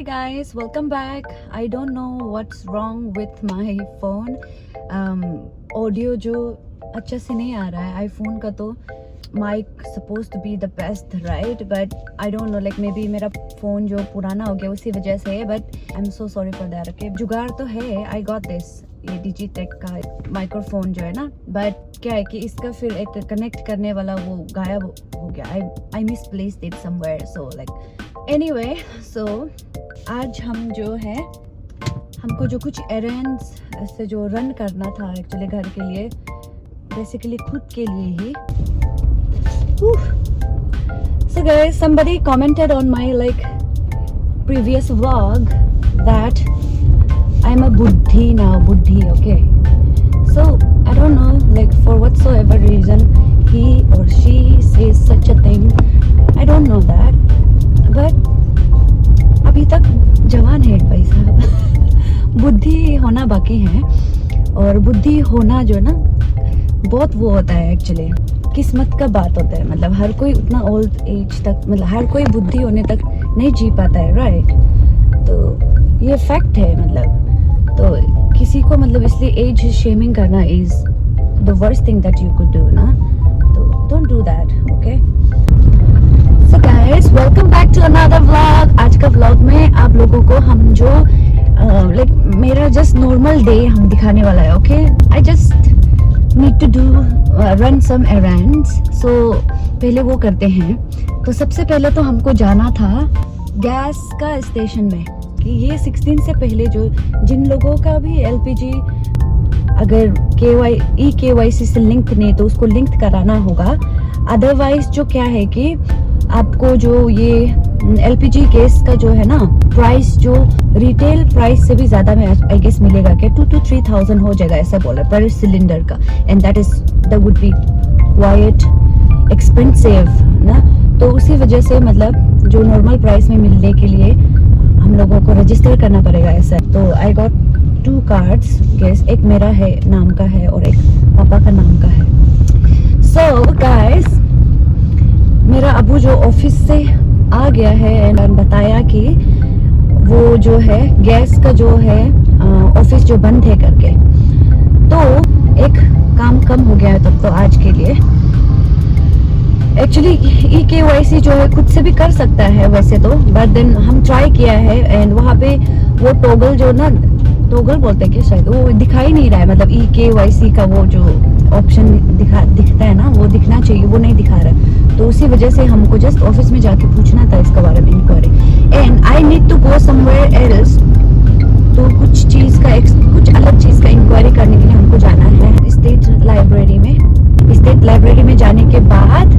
Hey guys, welcome back. I don't know what's wrong with my phone. Audio जो अच्छा से नहीं आ रहा है iPhone का तो mic supposed to be the best, right? But I don't know, like maybe मेरा phone जो पुराना हो गया उसी वजह से है. But I'm so sorry for that. Okay, जुगाड़ तो है. I got this. ये Digitech का माइक्रोफोन जो है ना, बट क्या है कि इसका फिर एक कनेक्ट करने वाला वो गायब हो गया. I misplaced it somewhere. So like anyway, so आज हम जो है हमको जो कुछ एरेंड्स से जो रन करना था एक्चुअली घर के लिए, बेसिकली खुद के लिए ही. So guys, somebody commented on my like previous vlog that I'm a buddhi now, okay. So I don't know, like for whatsoever reason he or she says such a thing. I don't know that, but अभी तक जवान है भाई साहब. बुद्धि होना बाकी है, और बुद्धि होना जो है ना बहुत वो होता है एक्चुअली, किस्मत का बात होता है. मतलब हर कोई उतना ओल्ड एज तक, मतलब हर कोई बुद्धि होने तक नहीं जी पाता है, राइट. तो ये फैक्ट है. मतलब तो किसी को मतलब इसलिए एज शेमिंग करना is the worst thing that you could do ना. तो don't do that, okay. So guys, welcome back to another vlog. आज का vlog में आप लोगों को हम जो like मेरा just normal day हम दिखाने वाला है, okay? I just need to do run some errands. So पहले वो करते हैं. तो सबसे पहले तो हमको जाना था गैस का स्टेशन में, कि ये 16 से पहले जो जिन लोगों का भी LPG अगर KYC से लिंक नहीं तो उसको लिंक कराना होगा. अदरवाइज जो क्या है कि आपको जो ये LPG गैस का जो है ना प्राइस, जो रिटेल प्राइस से भी ज़्यादा में आई गेस मिलेगा, क्या 2 to 3,000 हो जाएगा ऐसा बोला पर सिलेंडर का. And that would be quite expensive ना. तो उसी वजह से मतलब जो नॉर्मल प्राइस में मिलने के लिए हम लोगों को रजिस्टर करना पड़ेगा ऐसा. तो आई गॉट 2 कार्ड्स गैस, एक मेरा है नाम का है और एक पापा का नाम का है. सो गाइस, मेरा अबू जो ऑफिस से आ गया है एंड बताया कि वो जो है गैस का जो है ऑफिस जो बंद है करके, तो एक काम कम हो गया है तब तो आज के लिए. एक्चुअली EKYC जो है खुद से भी कर सकता है वैसे तो, बट देन हम ट्राई किया है एंड वहाँ पे वो टॉगल जो ना, टॉगल बोलते हैं क्या शायद, वो दिखाई नहीं रहा है. मतलब EKYC का वो जो ऑप्शन दिखता है ना, वो दिखना चाहिए, वो नहीं दिखा रहा है. तो उसी वजह से हमको जस्ट ऑफिस में जाके पूछना था इसके बारे में inquiry. And I need to go somewhere else. तो कुछ अलग चीज़ का इंक्वायरी करने के लिए हमको जाना है स्टेट लाइब्रेरी में. स्टेट लाइब्रेरी में जाने के बाद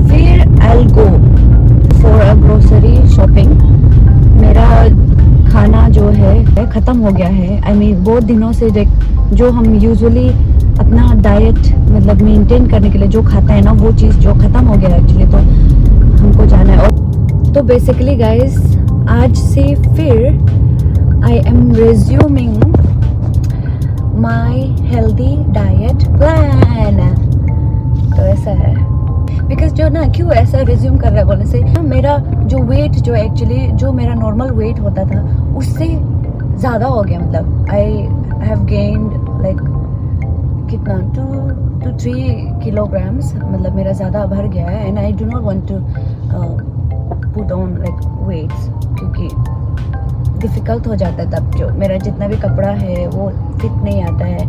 फिर I go for a grocery shopping. मेरा खाना जो है ख़त्म हो गया है. आई मीन बहुत दिनों से जो हम यूजुअली अपना डाइट मतलब मेंटेन करने के लिए जो खाता है ना, वो चीज़ जो ख़त्म हो गया एक्चुअली. तो हमको जाना है. और तो बेसिकली गाइस आज से फिर I am resuming my healthy diet plan. तो ऐसा है, बिकॉज जो ना क्यों ऐसा रिज्यूम कर रहा है बोलने से, मेरा जो वेट जो एक्चुअली जो मेरा नॉर्मल वेट होता था उससे ज़्यादा हो गया. मतलब आई हैव गेन्ड लाइक कितना 2 to 3 kilograms. मतलब मेरा ज़्यादा भर गया है. And I do not want to put on like weights, क्योंकि डिफ़िकल्ट हो जाता है तब. जो मेरा जितना भी कपड़ा है वो फिट नहीं आता है,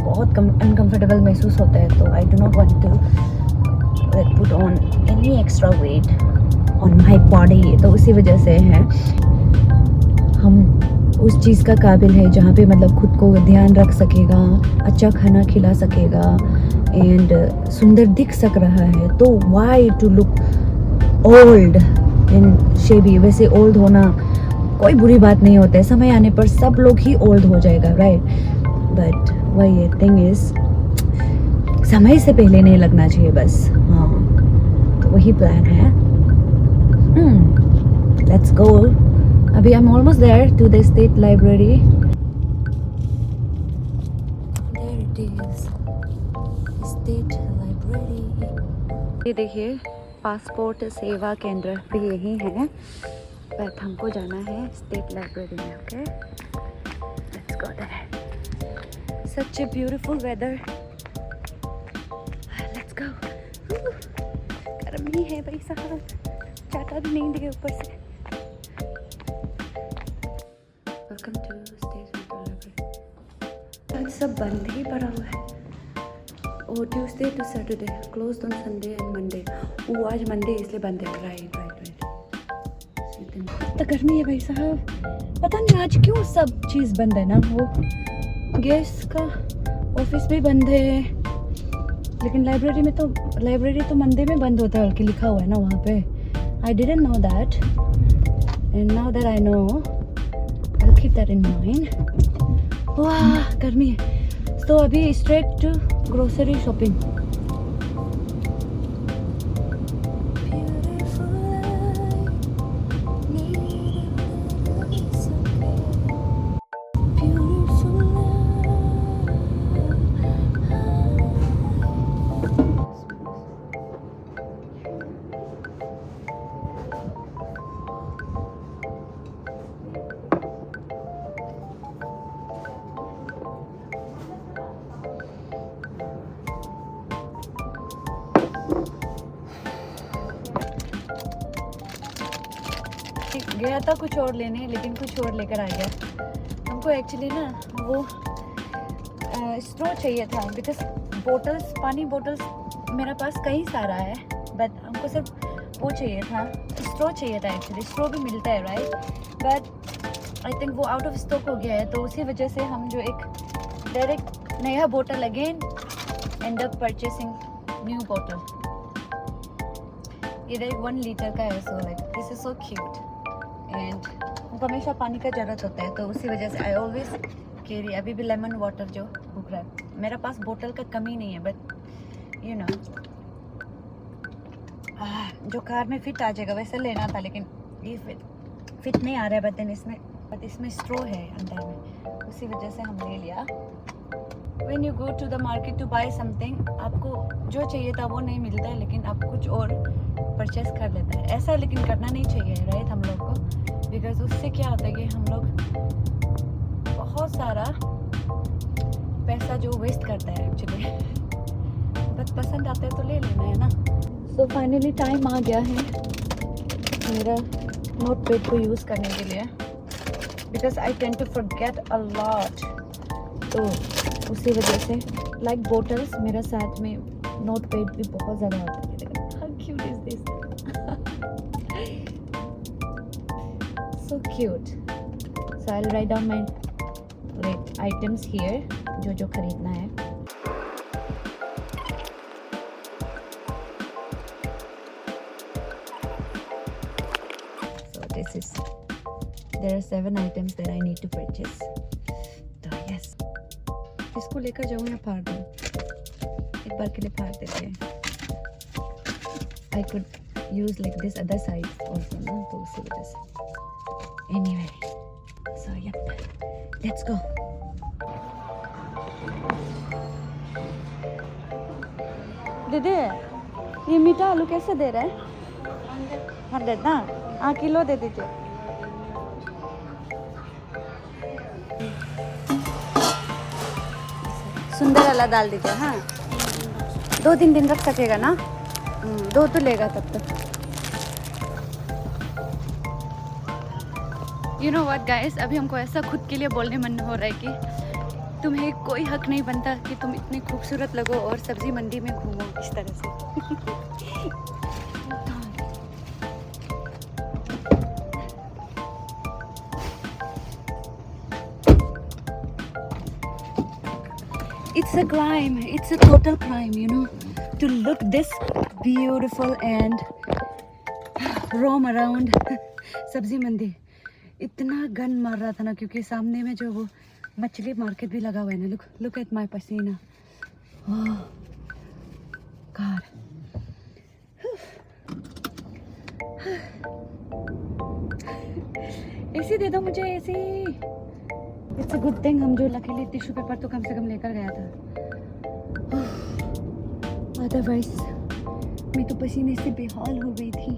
बहुत अनकम्फर्टेबल महसूस होता है. तो I do not want to like put on any extra weight on my body. तो उसी वजह से है हम उस चीज़ का काबिल है जहाँ पे मतलब खुद को ध्यान रख सकेगा, अच्छा खाना खिला सकेगा एंड सुंदर दिख सक रहा है. तो why to look old and shabby. वैसे ओल्ड होना कोई बुरी बात नहीं होता है, समय आने पर सब लोग ही ओल्ड हो जाएगा, राइट. बट वही थिंग इज़ समय से पहले नहीं लगना चाहिए बस. हाँ, तो वही प्लान है. Let's go. अभी I am almost there to the state library. There it is, state library. ये देखिए पासपोर्ट सेवा केंद्र भी यही है. बट हमको जाना है स्टेट लाइब्रेरी में. Okay, let's go there. Such a beautiful weather. Let's go. गर्मी है भाई साहब, चाटा भी नहीं दिए ऊपर से. Welcome to state library. आज सब बंद ही पड़ा हुआ है. Oh Tuesday to Saturday, close on Sunday and Monday. वो आज मंडे इसलिए बंद है. राइट. तो गर्मी है भाई साहब, पता नहीं आज क्यों सब चीज़ बंद है ना. वो गैस का ऑफिस भी बंद है, लेकिन लाइब्रेरी तो मंडे में बंद होता है बल्कि लिखा हुआ है ना वहाँ पे. I didn't know that, and now that I know I will keep that in mind. वाह गर्मी है. तो अभी स्ट्रेट टू ग्रोसरी शॉपिंग. गया था कुछ और लेने, लेकिन कुछ और लेकर आ गया. हमको एक्चुअली ना वो स्ट्रॉ चाहिए था, बिकॉज बोटल्स, पानी बोटल्स मेरे पास कई सारा है, बट हमको सिर्फ वो चाहिए था, स्ट्रॉ चाहिए था. एक्चुअली स्ट्रॉ भी मिलता है राइट, बट आई थिंक वो आउट ऑफ स्टॉक हो गया है. तो उसी वजह से हम जो एक डायरेक्ट नया बोतल again and up purchasing new बोतल. ये 1 लीटर का है. So like this is so cute. And हमको हमेशा पानी का ज़रूरत होता है, तो उसी वजह से आई ऑलवेज कैरी. अभी भी लेमन वाटर जो भूख रहा है. मेरा पास बोतल का कमी नहीं है, बट यू नो जो कार में फिट आ जाएगा वैसे लेना था, लेकिन ये फिट नहीं आ रहा है. बट इसमें स्ट्रॉ है अंदर में, उसी वजह से हम ले लिया. When you go to the market to buy something, आपको जो चाहिए था वो नहीं मिलता है, लेकिन आप कुछ और परचेस कर लेते हैं. ऐसा लेकिन करना नहीं चाहिए राइट हम लोग को, बिकॉज उससे क्या होता है कि हम लोग बहुत सारा पैसा जो वेस्ट करता है एक्चुअली. बस पसंद आता है तो ले लेना है ना. सो फाइनली टाइम आ गया है मेरा नोट पैड को यूज़ करने के लिए, because I tend to forget a lot. तो उसी वजह से लाइक बोटल्स मेरा साथ में नोट पैड भी बहुत ज़्यादा होता है. How cute is this? So cute. So I'll write down my items here, जो खरीदना है. So there are 7 items that I need to purchase. तो yes. इसको लेकर जाऊँ या फाड़ दूँ? एक बार के लिए फाड़ देते हैं. I could use like this other side also, ना, तो उसी वजह से. Anyway, so yep, let's go. दीदी, ये मीठा आलू कैसे दे रहा है? 100 ना? हाँ किलो दे दीजिए. सुंदर वाला डाल दीजिए. हाँ 2-3 दिन रख सकेगा ना. 2 तो लेगा तब तक. यू नो व्हाट गाइस, अभी हमको ऐसा खुद के लिए बोलने मन हो रहा है कि तुम्हें कोई हक नहीं बनता कि तुम इतनी खूबसूरत लगो और सब्जी मंडी में घूमो इस तरह से. It's a crime. It's a total crime, you know, to look this beautiful and roam around सब्जी मंडी. इतना गन मार रहा था ना, क्योंकि सामने में जो वो मछली मार्केट भी लगा हुआ है ना. look at my पसीना. God. ऐसी दे दो मुझे, ऐसी. इट्स अ गुड थिंग हम जो लकीली टिश्यू पेपर तो कम से कम लेकर गया था. अदरवाइज मैं तो पसीने से बेहाल हो गई थी.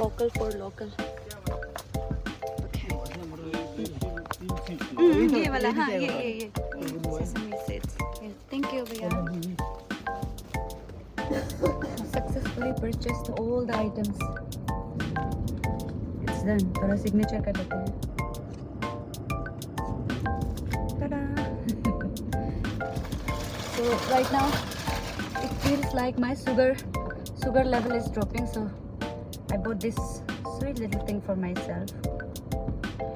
Vocal for local. ये वाला हाँ ये sesame seeds. Yeah, thank you भैया. Successfully purchased all the items. It's done. थोड़ा signature कर देते हैं. Ta-da! So right now it feels like my sugar level is dropping, so I bought this sweet little thing for myself.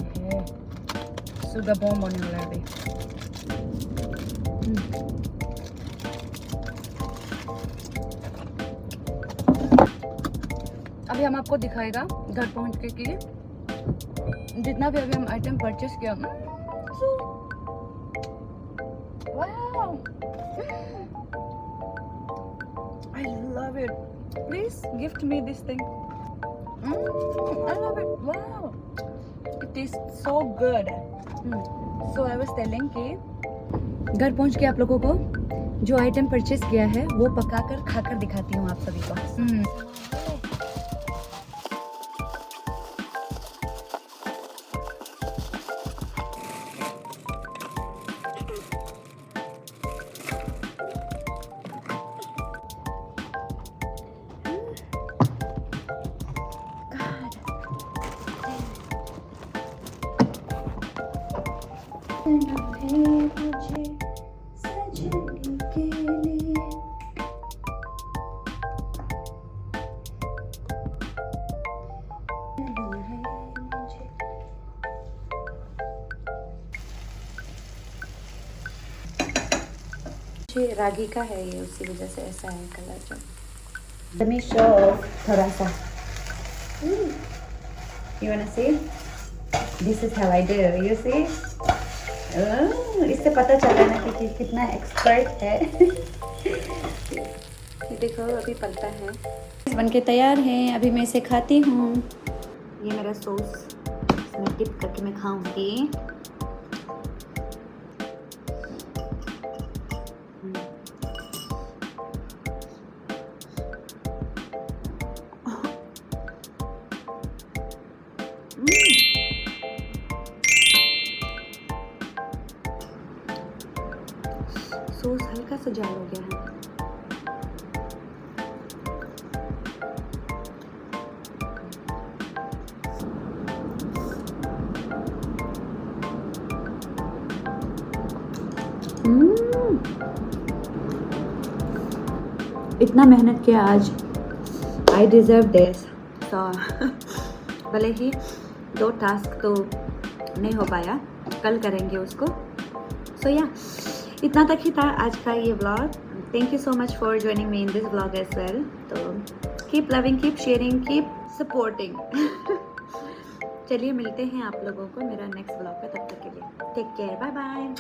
Okay. Sugar bomb होने वाला है अभी. अभी हम आपको दिखाएगा घर पहुंच के कि जितना भी अभी हम आइटम परचेस किया. Wow! I love it. Please gift me this thing. I love it. Wow! It tastes so good. So I was telling कि घर पहुंच के आप लोगों को जो आइटम परचेस किया है वो पकाकर खाकर दिखाती हूँ आप सभी को. रागी का है ये, उसी वजह से ऐसा है कलर. जो let me show थोड़ा सा. You wanna see? This is how I do. You see? इससे पता चला ना कि कितना एक्सपर्ट है. ये देखो अभी पलता है. बनके तैयार हैं. अभी मैं इसे खाती हूँ. ये मेरा सॉस इसमें डिप करके मैं खाऊंगी. सॉस हल्का सा जाल हो गया है. इतना मेहनत किया आज. I deserve this. तो भले ही 2 टास्क तो नहीं हो पाया, कल करेंगे उसको. सो या इतना तक ही था आज का ये vlog. Thank you so much for joining me in this vlog as well. तो keep loving, keep sharing, keep supporting. चलिए मिलते हैं आप लोगों को मेरा नेक्स्ट व्लॉग का. तब तक के लिए टेक केयर. Bye bye.